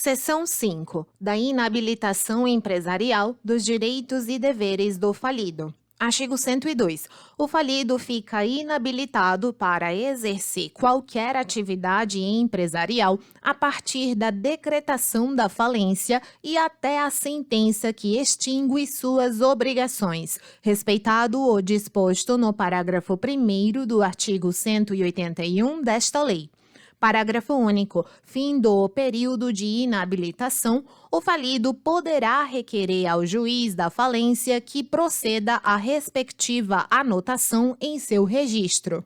Seção 5. Da inabilitação empresarial dos direitos e deveres do falido. Artigo 102. O falido fica inabilitado para exercer qualquer atividade empresarial a partir da decretação da falência e até a sentença que extingue suas obrigações, respeitado o disposto no parágrafo 1º do artigo 181 desta lei. Parágrafo único. Findo o período de inabilitação, o falido poderá requerer ao juiz da falência que proceda à respectiva anotação em seu registro.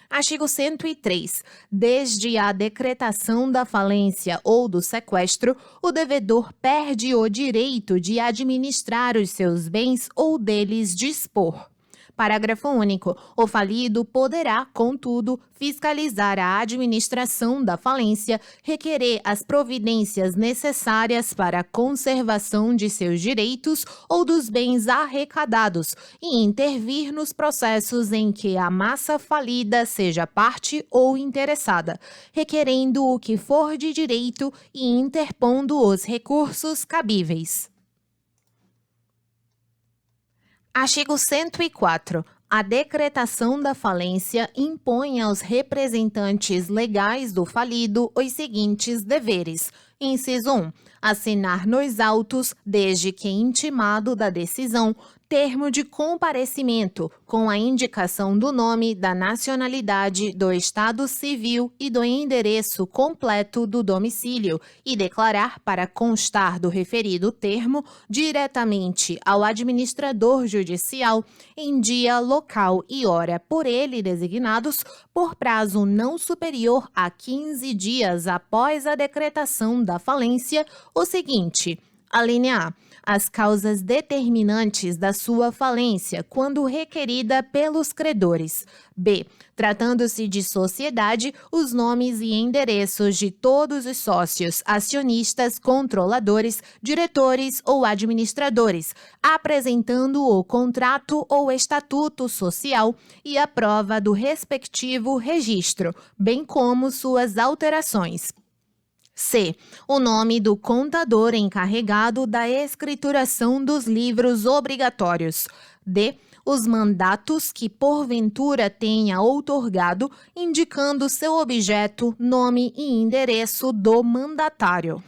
Artigo 103. Desde a decretação da falência ou do sequestro, o devedor perde o direito de administrar os seus bens ou deles dispor. Parágrafo único. O falido poderá, contudo, fiscalizar a administração da falência, requerer as providências necessárias para a conservação de seus direitos ou dos bens arrecadados e intervir nos processos em que a massa falida seja parte ou interessada, requerendo o que for de direito e interpondo os recursos cabíveis. Artigo 104. A decretação da falência impõe aos representantes legais do falido os seguintes deveres. Inciso 1. Assinar nos autos, desde que intimado da decisão, termo de comparecimento, com a indicação do nome, da nacionalidade, do estado civil e do endereço completo do domicílio, e declarar para constar do referido termo diretamente ao administrador judicial, em dia, local e hora por ele designados, por prazo não superior a 15 dias após a decretação da falência, o seguinte: alínea A. As causas determinantes da sua falência, quando requerida pelos credores. B. Tratando-se de sociedade, os nomes e endereços de todos os sócios, acionistas, controladores, diretores ou administradores, apresentando o contrato ou estatuto social e a prova do respectivo registro, bem como suas alterações. C. O nome do contador encarregado da escrituração dos livros obrigatórios. D. Os mandatos que porventura tenha outorgado, indicando seu objeto, nome e endereço do mandatário.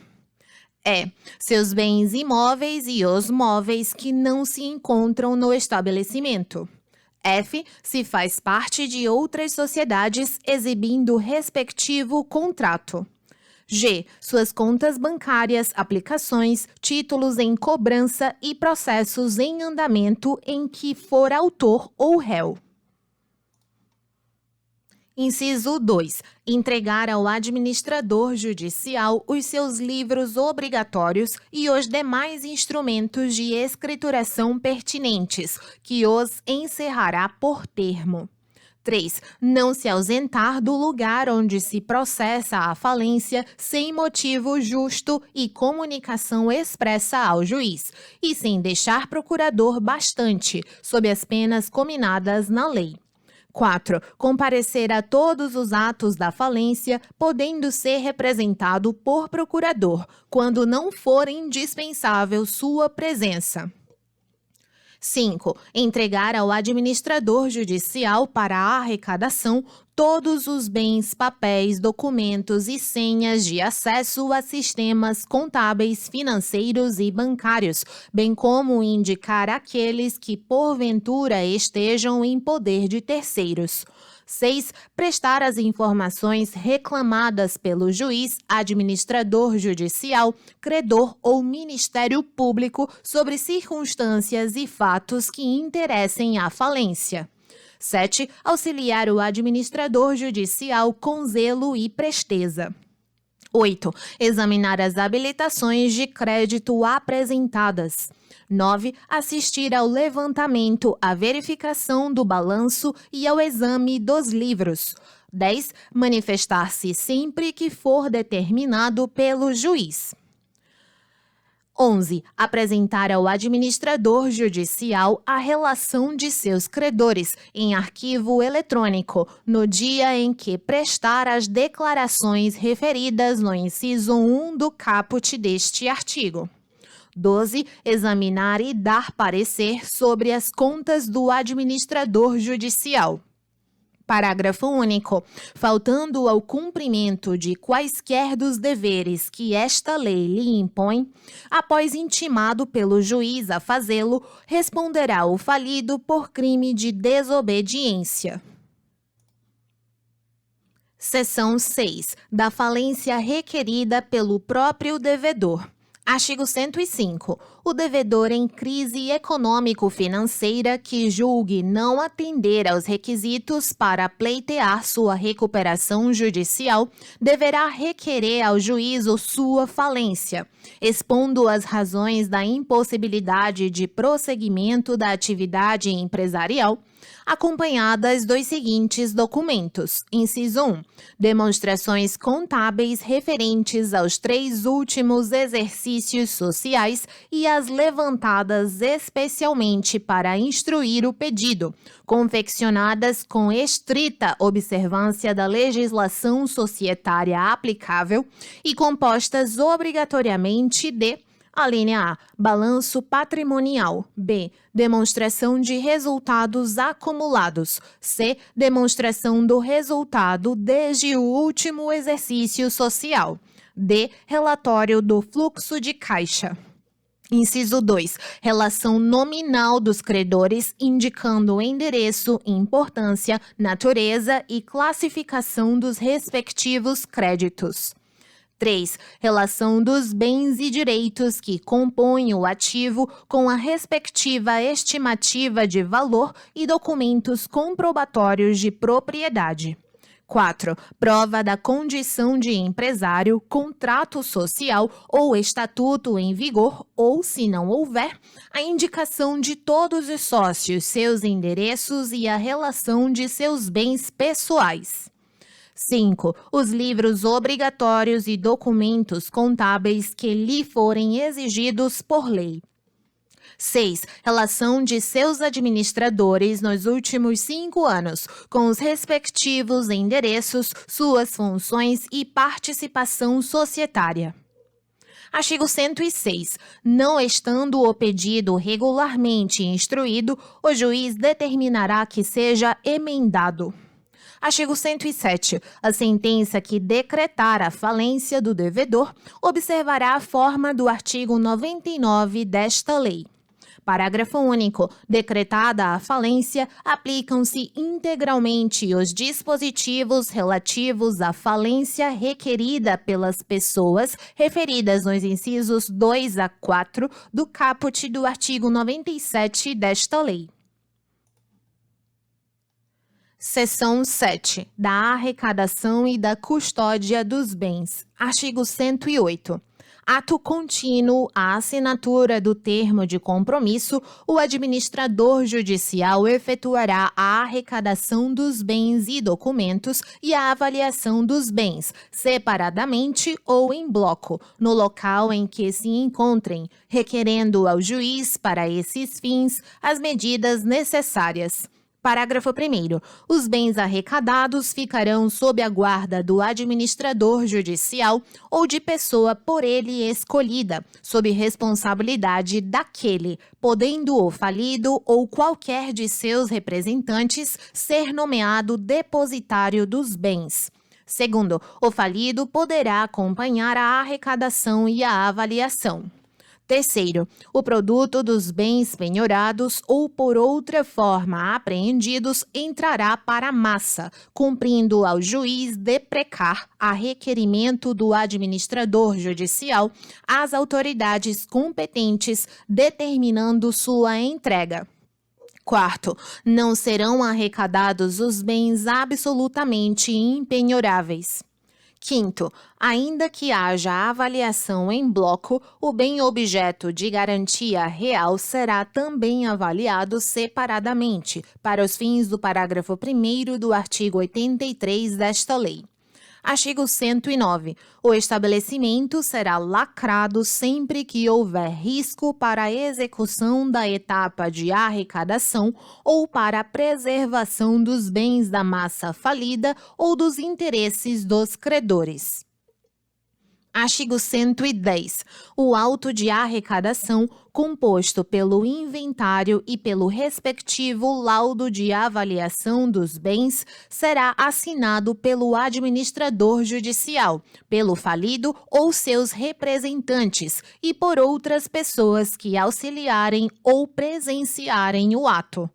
E. Seus bens imóveis e os móveis que não se encontram no estabelecimento. F. Se faz parte de outras sociedades, exibindo o respectivo contrato. G. Suas contas bancárias, aplicações, títulos em cobrança e processos em andamento em que for autor ou réu. Inciso 2. Entregar ao administrador judicial os seus livros obrigatórios e os demais instrumentos de escrituração pertinentes, que os encerrará por termo. 3. Não se ausentar do lugar onde se processa a falência sem motivo justo e comunicação expressa ao juiz, e sem deixar procurador bastante, sob as penas cominadas na lei. 4. Comparecer a todos os atos da falência, podendo ser representado por procurador, quando não for indispensável sua presença. 5. Entregar ao administrador judicial para a arrecadação todos os bens, papéis, documentos e senhas de acesso a sistemas contábeis, financeiros e bancários, bem como indicar aqueles que porventura estejam em poder de terceiros. 6. Prestar as informações reclamadas pelo juiz, administrador judicial, credor ou Ministério Público sobre circunstâncias e fatos que interessem à falência. 7. Auxiliar o administrador judicial com zelo e presteza. 8. Examinar as habilitações de crédito apresentadas. 9. Assistir ao levantamento, à verificação do balanço e ao exame dos livros. 10. Manifestar-se sempre que for determinado pelo juiz. 11. Apresentar ao administrador judicial a relação de seus credores em arquivo eletrônico no dia em que prestar as declarações referidas no inciso 1 do caput deste artigo. 12. Examinar e dar parecer sobre as contas do administrador judicial. Parágrafo único. Faltando ao cumprimento de quaisquer dos deveres que esta lei lhe impõe, após intimado pelo juiz a fazê-lo, responderá o falido por crime de desobediência. Seção 6. Da falência requerida pelo próprio devedor. Artigo 105. O devedor em crise econômico-financeira que julgue não atender aos requisitos para pleitear sua recuperação judicial deverá requerer ao juízo sua falência, expondo as razões da impossibilidade de prosseguimento da atividade empresarial, acompanhadas dos seguintes documentos. Inciso 1. Demonstrações contábeis referentes aos 3 últimos exercícios sociais e as levantadas especialmente para instruir o pedido, confeccionadas com estrita observância da legislação societária aplicável e compostas obrigatoriamente de: a linha A, balanço patrimonial. B, demonstração de resultados acumulados. C, demonstração do resultado desde o último exercício social. D, relatório do fluxo de caixa. Inciso 2. Relação nominal dos credores, indicando o endereço, importância, natureza e classificação dos respectivos créditos. 3. Relação dos bens e direitos que compõem o ativo com a respectiva estimativa de valor e documentos comprobatórios de propriedade. 4. Prova da condição de empresário, contrato social ou estatuto em vigor ou, se não houver, a indicação de todos os sócios, seus endereços e a relação de seus bens pessoais. 5. Os livros obrigatórios e documentos contábeis que lhe forem exigidos por lei. 6. Relação de seus administradores nos últimos 5 anos, com os respectivos endereços, suas funções e participação societária. Artigo 106. Não estando o pedido regularmente instruído, o juiz determinará que seja emendado. Artigo 107. A sentença que decretar a falência do devedor observará a forma do artigo 99 desta lei. Parágrafo único. Decretada a falência, aplicam-se integralmente os dispositivos relativos à falência requerida pelas pessoas referidas nos incisos 2 a 4 do caput do artigo 97 desta lei. Seção 7. Da arrecadação e da custódia dos bens. Artigo 108. Ato contínuo à assinatura do termo de compromisso, o administrador judicial efetuará a arrecadação dos bens e documentos e a avaliação dos bens, separadamente ou em bloco, no local em que se encontrem, requerendo ao juiz, para esses fins, as medidas necessárias. Parágrafo 1º. Os bens arrecadados ficarão sob a guarda do administrador judicial ou de pessoa por ele escolhida, sob responsabilidade daquele, podendo o falido ou qualquer de seus representantes ser nomeado depositário dos bens. Segundo, o falido poderá acompanhar a arrecadação e a avaliação. Terceiro, o produto dos bens penhorados ou por outra forma apreendidos entrará para a massa, cumprindo ao juiz deprecar, a requerimento do administrador judicial, as autoridades competentes, determinando sua entrega. Quarto, não serão arrecadados os bens absolutamente impenhoráveis. Quinto, ainda que haja avaliação em bloco, o bem objeto de garantia real será também avaliado separadamente, para os fins do parágrafo 1º do artigo 83 desta lei. Artigo 109. O estabelecimento será lacrado sempre que houver risco para a execução da etapa de arrecadação ou para a preservação dos bens da massa falida ou dos interesses dos credores. Artigo 110. O auto de arrecadação, composto pelo inventário e pelo respectivo laudo de avaliação dos bens, será assinado pelo administrador judicial, pelo falido ou seus representantes e por outras pessoas que auxiliarem ou presenciarem o ato.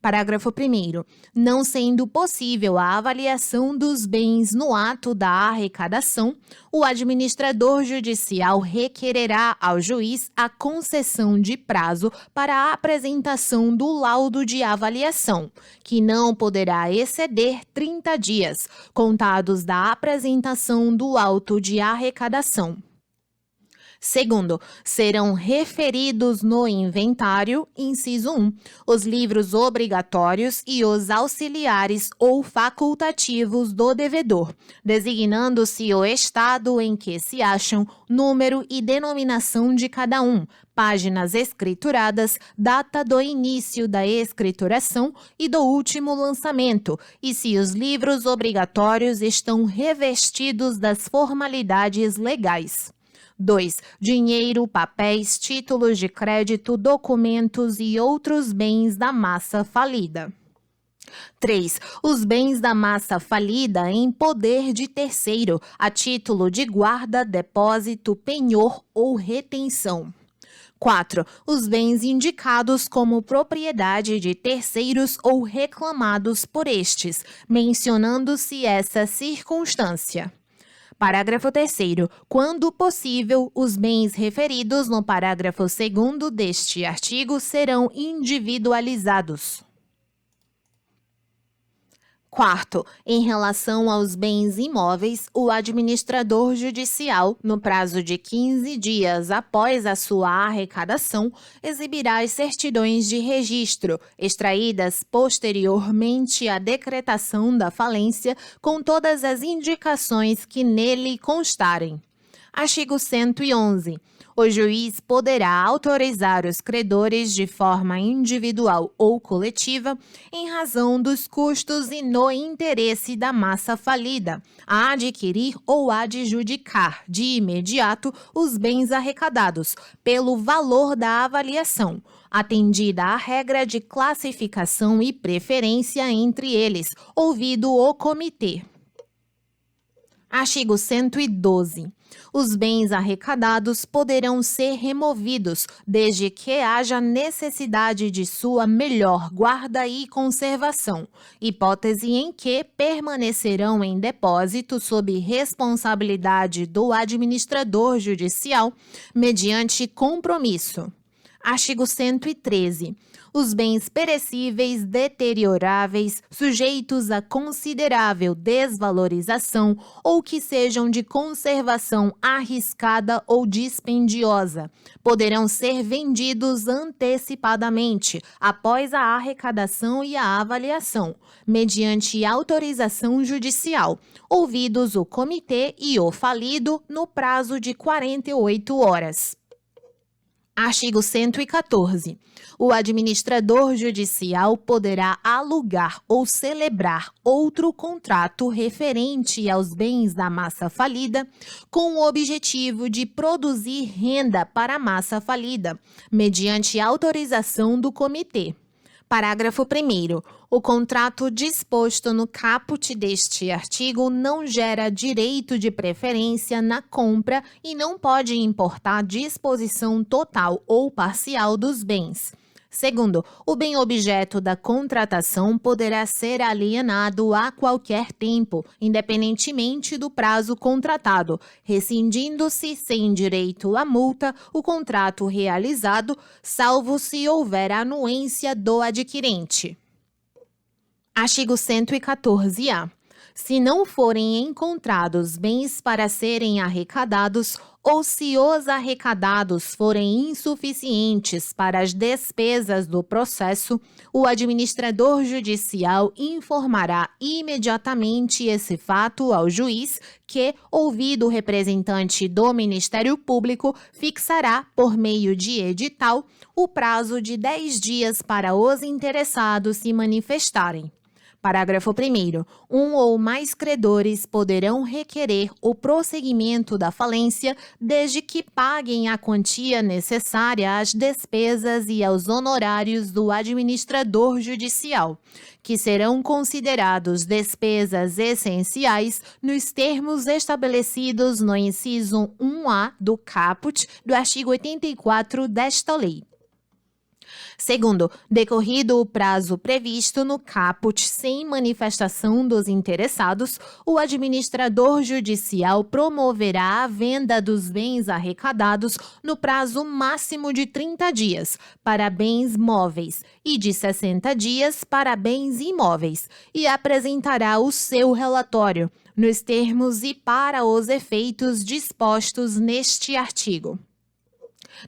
Parágrafo 1º. Não sendo possível a avaliação dos bens no ato da arrecadação, o administrador judicial requererá ao juiz a concessão de prazo para a apresentação do laudo de avaliação, que não poderá exceder 30 dias, contados da apresentação do auto de arrecadação. Segundo, serão referidos no inventário, inciso 1, os livros obrigatórios e os auxiliares ou facultativos do devedor, designando-se o estado em que se acham, número e denominação de cada um, páginas escrituradas, data do início da escrituração e do último lançamento, e se os livros obrigatórios estão revestidos das formalidades legais. 2. Dinheiro, papéis, títulos de crédito, documentos e outros bens da massa falida. 3. Os bens da massa falida em poder de terceiro, a título de guarda, depósito, penhor ou retenção. 4. Os bens indicados como propriedade de terceiros ou reclamados por estes, mencionando-se essa circunstância. Parágrafo 3º. Quando possível, os bens referidos no parágrafo 2º deste artigo serão individualizados. 4. Em relação aos bens imóveis, o administrador judicial, no prazo de 15 dias após a sua arrecadação, exibirá as certidões de registro, extraídas posteriormente à decretação da falência, com todas as indicações que nele constarem. Artigo 111. O juiz poderá autorizar os credores de forma individual ou coletiva, em razão dos custos e no interesse da massa falida, a adquirir ou adjudicar de imediato os bens arrecadados, pelo valor da avaliação, atendida a regra de classificação e preferência entre eles, ouvido o comitê. Artigo 112. Os bens arrecadados poderão ser removidos, desde que haja necessidade de sua melhor guarda e conservação, hipótese em que permanecerão em depósito sob responsabilidade do administrador judicial, mediante compromisso. Artigo 113. Os bens perecíveis, deterioráveis, sujeitos a considerável desvalorização ou que sejam de conservação arriscada ou dispendiosa, poderão ser vendidos antecipadamente, após a arrecadação e a avaliação, mediante autorização judicial, ouvidos o comitê e o falido no prazo de 48 horas. Artigo 114. O administrador judicial poderá alugar ou celebrar outro contrato referente aos bens da massa falida, com o objetivo de produzir renda para a massa falida, mediante autorização do comitê. Parágrafo 1º. O contrato disposto no caput deste artigo não gera direito de preferência na compra e não pode importar disposição total ou parcial dos bens. Segundo, o bem objeto da contratação poderá ser alienado a qualquer tempo, independentemente do prazo contratado, rescindindo-se sem direito à multa o contrato realizado, salvo se houver anuência do adquirente. Artigo 114-A. Se não forem encontrados bens para serem arrecadados, ou se os arrecadados forem insuficientes para as despesas do processo, o administrador judicial informará imediatamente esse fato ao juiz que, ouvido o representante do Ministério Público, fixará, por meio de edital, o prazo de 10 dias para os interessados se manifestarem. Parágrafo 1º. Um ou mais credores poderão requerer o prosseguimento da falência desde que paguem a quantia necessária às despesas e aos honorários do administrador judicial, que serão considerados despesas essenciais nos termos estabelecidos no inciso 1A do caput do artigo 84 desta lei. Segundo, decorrido o prazo previsto no caput sem manifestação dos interessados, o administrador judicial promoverá a venda dos bens arrecadados no prazo máximo de 30 dias para bens móveis e de 60 dias para bens imóveis e apresentará o seu relatório, nos termos e para os efeitos dispostos neste artigo.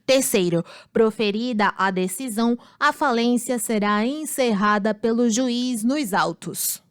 Terceiro, proferida a decisão, a falência será encerrada pelo juiz nos autos.